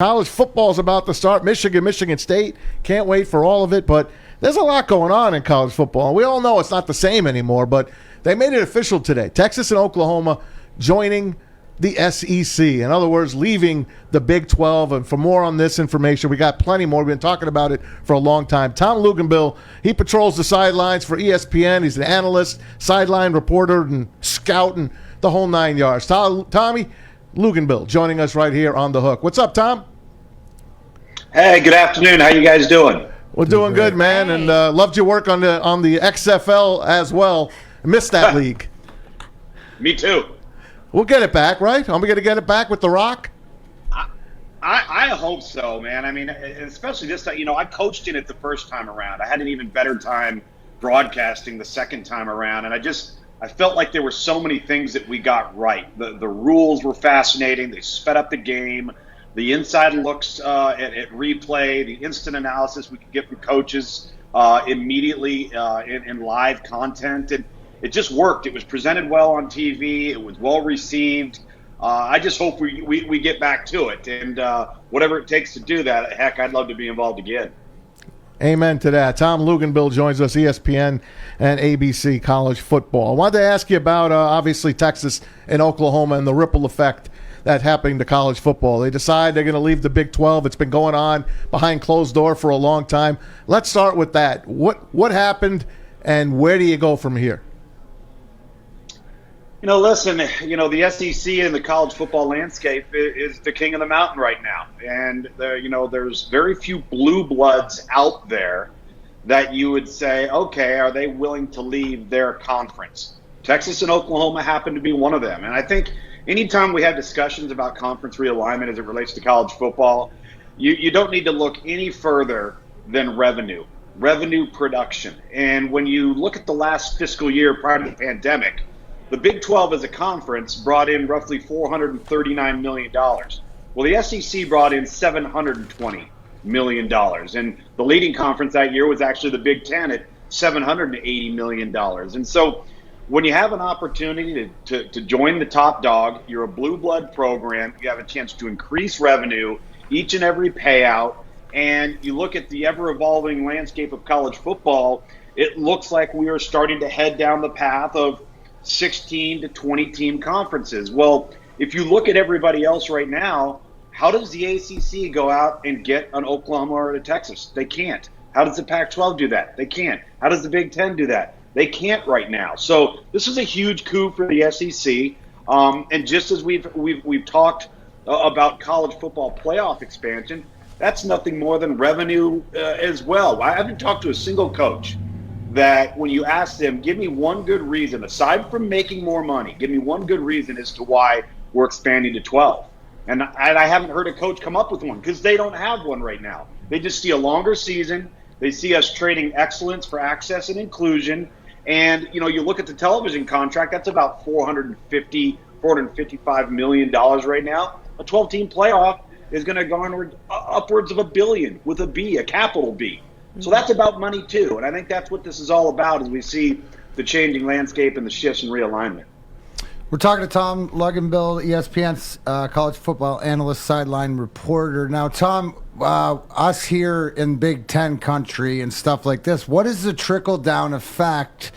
College football is about to start. Michigan State. Can't wait for all of it. But there's a lot going on in college football. We all know it's not the same anymore, but they made it official today. Texas and Oklahoma joining the SEC. In other words, leaving the Big 12. And for more on this information, we got plenty more. We've been talking about it for a long time. Tom Luginbill, he patrols the sidelines for ESPN. He's an analyst, sideline reporter, and scout, and the whole 9 yards. Tommy Luginbill joining us right here on The Hook. What's up, Tom? Hey, good afternoon. How you guys doing? We're doing good, man, and loved your work on the XFL as well. Missed that league. Me too. We'll get it back, right? Are we going to get it back with The Rock? I hope so, man. I mean, especially this time. I coached in it the first time around. I had an even better time broadcasting the second time around, and I felt like there were so many things that we got right. The rules were fascinating. They sped up the game. The inside looks at replay, the instant analysis we could get from coaches immediately in live content. And it just worked. It was presented well on TV. It was well received. I just hope we get back to it. And whatever it takes to do that, heck, I'd love to be involved again. Amen to that. Tom Luginbill joins us, ESPN and ABC College Football. I wanted to ask you about, obviously, Texas and Oklahoma and the ripple effect that happening to college football. They decide they're going to leave the Big 12. It's been going on behind closed door for a long time. Let's start with that. What happened, and where do you go from here? Listen, the SEC and the college football landscape is the king of the mountain right now. And, there's very few blue bloods out there that you would say, okay, are they willing to leave their conference? Texas and Oklahoma happen to be one of them. And I think anytime we have discussions about conference realignment as it relates to college football, you don't need to look any further than revenue production. And when you look at the last fiscal year prior to the pandemic, the Big 12 as a conference brought in roughly $439 million. Well, the SEC brought in $720 million. And the leading conference that year was actually the Big 10 at $780 million. And so when you have an opportunity to join the top dog, you're a blue blood program, you have a chance to increase revenue each and every payout, and you look at the ever-evolving landscape of college football, it looks like we are starting to head down the path of 16 to 20 team conferences. Well, if you look at everybody else right now, how does the ACC go out and get an Oklahoma or a Texas? They can't. How does the Pac-12 do that? They can't. How does the Big 10 do that? They can't right now. So this is a huge coup for the SEC. And just as we've talked about college football playoff expansion, that's nothing more than revenue as well. I haven't talked to a single coach that when you ask them, give me one good reason, aside from making more money, give me one good reason as to why we're expanding to 12. And I haven't heard a coach come up with one because they don't have one right now. They just see a longer season. They see us trading excellence for access and inclusion. And, you look at the television contract, that's about $455 million right now. A 12-team playoff is going to garner upwards of $1 billion with a B, a capital B. So that's about money, too. And I think that's what this is all about as we see the changing landscape and the shifts in realignment. We're talking to Tom Luginbill, ESPN's college football analyst, sideline reporter. Now, Tom, us here in Big Ten country and stuff like this, what is the trickle-down effect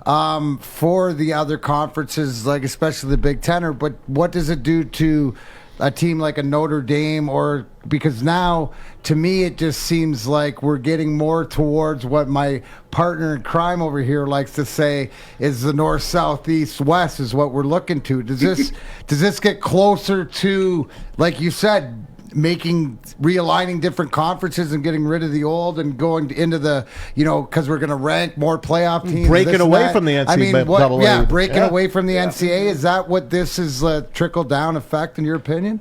for the other conferences, like especially the Big Ten? But what does it do to a team like a Notre Dame? Or because now, to me, it just seems like we're getting more towards what my partner in crime over here likes to say is the north, south, east, west is what we're looking to. Does this get closer to, like you said, realigning different conferences and getting rid of the old and going into the, because we're going to rank more playoff teams, breaking away from the NCAA. Breaking away from the NCAA. Is that what this is, a trickle down effect in your opinion?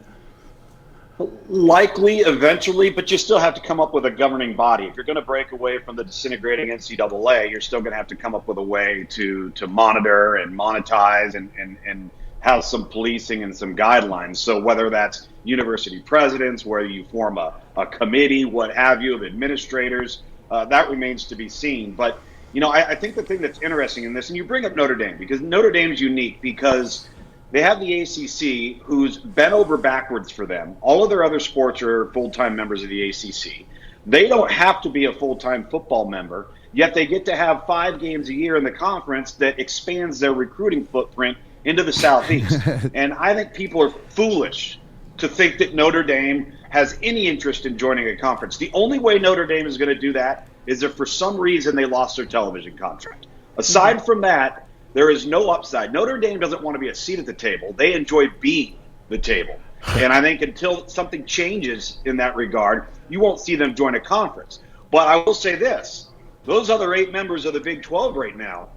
Likely, eventually, but you still have to come up with a governing body. If you're going to break away from the disintegrating NCAA, you're still going to have to come up with a way to monitor and monetize and have some policing and some guidelines. So whether that's university presidents, whether you form a committee, what have you, of administrators, that remains to be seen. But, I think the thing that's interesting in this, and you bring up Notre Dame, because Notre Dame's unique because they have the ACC, who's bent over backwards for them. All of their other sports are full-time members of the ACC. They don't have to be a full-time football member, yet they get to have 5 games a year in the conference that expands their recruiting footprint into the Southeast. And I think people are foolish to think that Notre Dame has any interest in joining a conference. The only way Notre Dame is going to do that is if for some reason they lost their television contract. Aside from that, there is no upside. Notre Dame doesn't want to be a seat at the table. They enjoy being the table. And I think until something changes in that regard, you won't see them join a conference. But I will say this. Those other 8 members of the Big 12 right now,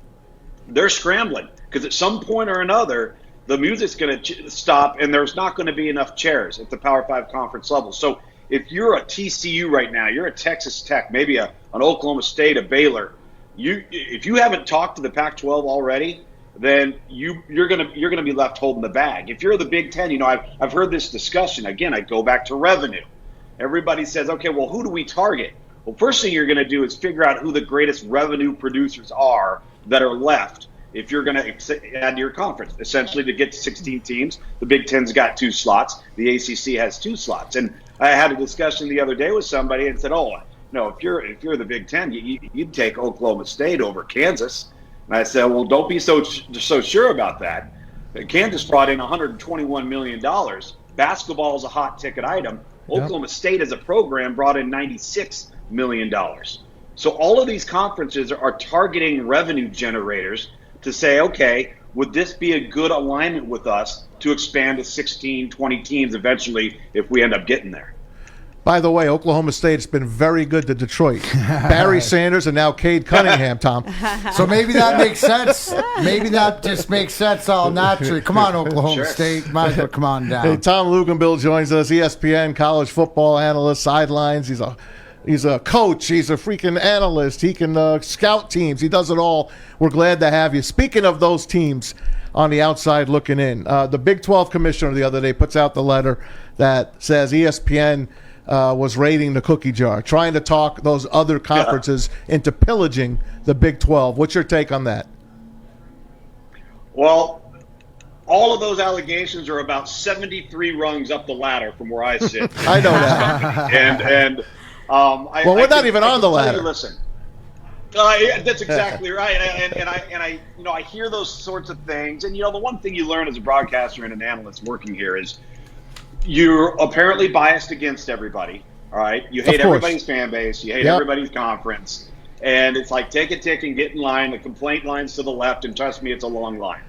they're scrambling because at some point or another, the music's going to stop and there's not going to be enough chairs at the Power 5 conference level. So if you're a TCU right now, you're a Texas Tech, maybe an Oklahoma State, a Baylor, if you haven't talked to the Pac-12 already, then you're gonna be left holding the bag. If you're the Big Ten, I've heard this discussion. Again, I go back to revenue. Everybody says, okay, well, who do we target? Well, first thing you're going to do is figure out who the greatest revenue producers are that are left if you're going to add to your conference. Essentially, to get to 16 teams, the Big Ten's got 2 slots. The ACC has 2 slots. And I had a discussion the other day with somebody and said, oh, no, if you're the Big Ten, you'd take Oklahoma State over Kansas. And I said, well, don't be so sure about that. Kansas brought in $121 million. Basketball is a hot ticket item. Yep. Oklahoma State as a program brought in $96 million. So all of these conferences are targeting revenue generators to say, okay, would this be a good alignment with us to expand to 16, 20 teams eventually if we end up getting there? By the way, Oklahoma State's been very good to Detroit. Barry Sanders and now Cade Cunningham, Tom. So maybe that makes sense. Maybe that just makes sense all naturally. Come on, Oklahoma State. Might as well come on down. Hey, Tom Luginbill joins us, ESPN college football analyst, sidelines. He's a coach. He's a freaking analyst. He can scout teams. He does it all. We're glad to have you. Speaking of those teams on the outside looking in, the Big 12 commissioner the other day puts out the letter that says ESPN was raiding the cookie jar, trying to talk those other conferences into pillaging the Big 12. What's your take on that? Well, all of those allegations are about 73 rungs up the ladder from where I sit. I know that. We're not even on the ladder. Listen, that's exactly right. And I hear those sorts of things. And the one thing you learn as a broadcaster and an analyst working here is you're apparently biased against everybody. All right, you hate everybody's fan base, you hate everybody's conference, and it's like take a tick and get in line. The complaint line's to the left, and trust me, it's a long line.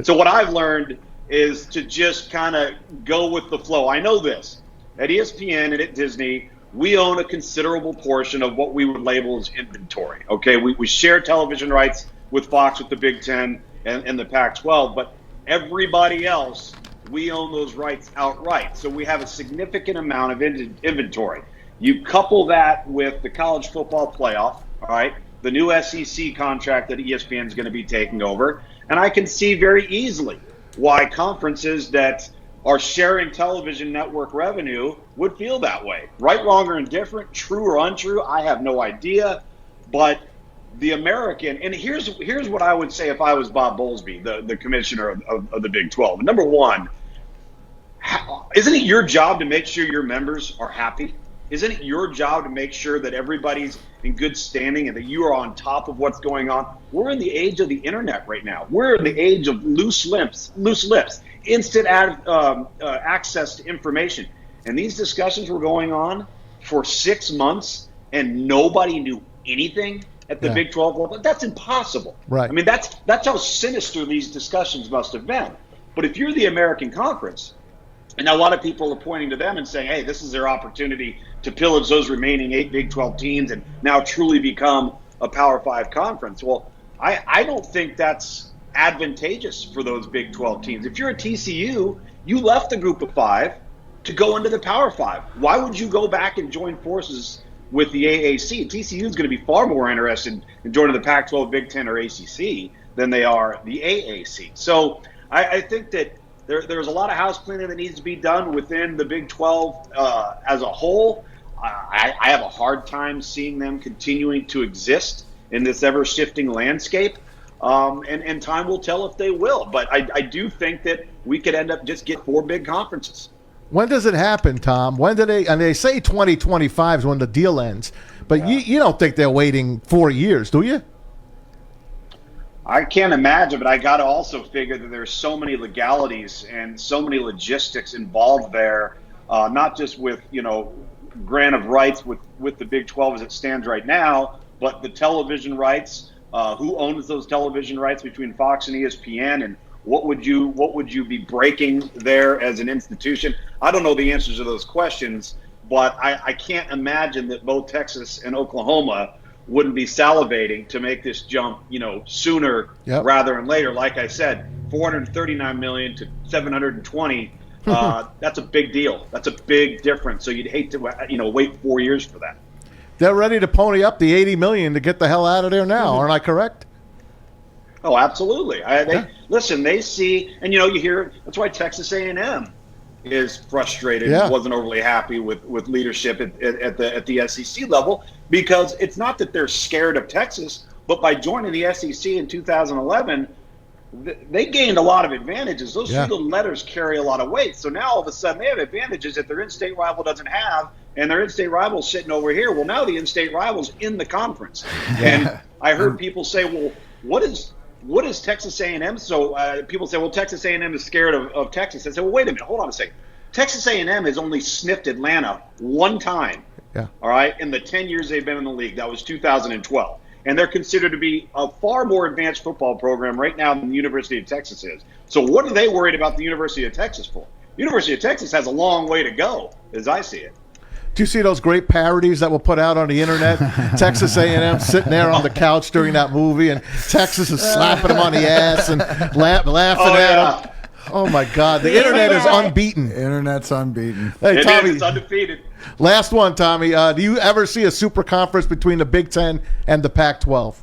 So what I've learned is to just kind of go with the flow. I know this at ESPN and at Disney. We own a considerable portion of what we would label as inventory. Okay, we share television rights with Fox, with the Big Ten, and the Pac-12, but everybody else, we own those rights outright. So we have a significant amount of inventory. You couple that with the college football playoff, all right, the new SEC contract that ESPN is going to be taking over, and I can see very easily why conferences that are sharing television network revenue would feel that way. Right, wrong, or indifferent, true or untrue, I have no idea. But the American, and here's what I would say if I was Bob Bowlesby, the commissioner of the Big 12. Number one, isn't it your job to make sure your members are happy? Isn't it your job to make sure that everybody's in good standing and that you are on top of what's going on? We're in the age of the internet right now. We're in the age of loose lips, instant access to information. And these discussions were going on for 6 months and nobody knew anything at the Big 12 level. That's impossible. Right. I mean, that's how sinister these discussions must have been. But if you're the American Conference, and now a lot of people are pointing to them and saying, hey, this is their opportunity to pillage those remaining 8 Big 12 teams and now truly become a Power 5 conference. Well, I don't think that's advantageous for those Big 12 teams. If you're a TCU, you left the group of 5 to go into the Power 5. Why would you go back and join forces with the AAC? TCU is going to be far more interested in joining the Pac-12, Big 10, or ACC than they are the AAC. So I think that there's a lot of house cleaning that needs to be done within the Big 12 as a whole. I have a hard time seeing them continuing to exist in this ever-shifting landscape. and time will tell if they will. But I do think that we could end up just get 4 big conferences. When does it happen, Tom? When do they? And they say 2025 is when the deal ends, but you don't think they're waiting 4 years, do you? I can't imagine, but I got to also figure that there's so many legalities and so many logistics involved there, not just with, grant of rights with the Big 12 as it stands right now, but the television rights, who owns those television rights between Fox and ESPN, and what would you be breaking there as an institution? I don't know the answers to those questions, but I can't imagine that both Texas and Oklahoma wouldn't be salivating to make this jump, sooner rather than later. Like I said, $439 million to $720. That's a big deal. That's a big difference. So you'd hate to, wait 4 years for that. They're ready to pony up the $80 million to get the hell out of there now. Aren't I correct? Oh, absolutely. Listen. They see, and you hear. That's why Texas A&M is frustrated. Wasn't overly happy with leadership at the SEC level, because it's not that they're scared of Texas, but by joining the SEC in 2011, they gained a lot of advantages. Those 2 little letters carry a lot of weight. So now all of a sudden they have advantages that their in-state rival doesn't have, and their in-state rival's sitting over here. Well, now the in-state rival's in the conference. And I heard people say, well, what is Texas A&M? So people say, well, Texas A&M is scared of Texas. I said, well, wait a minute, hold on a second. Texas A&M has only sniffed Atlanta one time, all right, in the 10 years they've been in the league. That was 2012. And they're considered to be a far more advanced football program right now than the University of Texas is. So what are they worried about the University of Texas for? University of Texas has a long way to go, as I see it. Do you see those great parodies that were put out on the internet? Texas A&M sitting there on the couch during that movie, and Texas is slapping them on the ass and laughing at them. Oh, my God. The internet is unbeaten. Internet's unbeaten. Hey, Tommy, it's undefeated. Last one, Tommy. Do you ever see a super conference between the Big Ten and the Pac-12?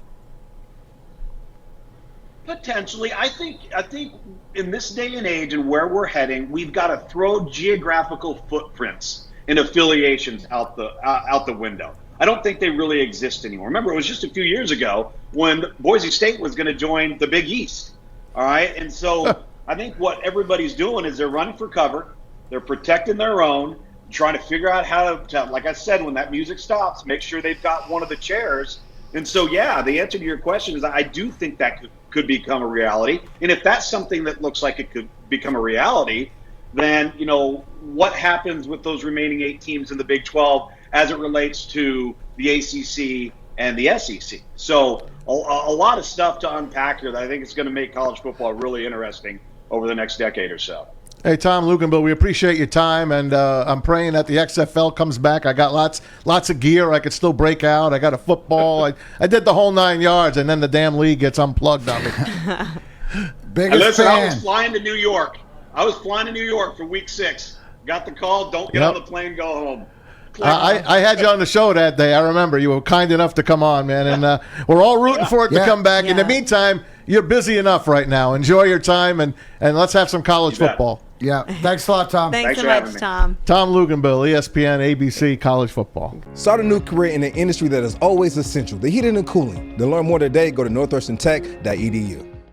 Potentially. I think in this day and age and where we're heading, we've got to throw geographical footprints and affiliations out the window. I don't think they really exist anymore. Remember, it was just a few years ago when Boise State was going to join the Big East. All right, and so I think what everybody's doing is they're running for cover, they're protecting their own, trying to figure out how to, like I said, when that music stops, make sure they've got one of the chairs. And so, the answer to your question is I do think that could become a reality. And if that's something that looks like it could become a reality, then, what happens with those remaining 8 teams in the Big 12 as it relates to the ACC and the SEC? So a lot of stuff to unpack here that I think is going to make college football really interesting over the next decade or so. Hey, Tom Luginbill, we appreciate your time, and I'm praying that the XFL comes back. I got lots of gear I could still break out. I got a football. I did the whole 9 yards, and then the damn league gets unplugged on me. Biggest fan. I was flying to New York. For week 6. Got the call, don't get on the plane, go home. I had you on the show that day. I remember. You were kind enough to come on, man. And we're all rooting for it to come back. In the meantime, you're busy enough right now. Enjoy your time, and let's have some college football. Yeah. Thanks a lot, Tom. Thanks so much, Tom. Tom Luginbill, ESPN, ABC, college football. Start a new career in an industry that is always essential, the heating and cooling. To learn more today, go to northwesterntech.edu.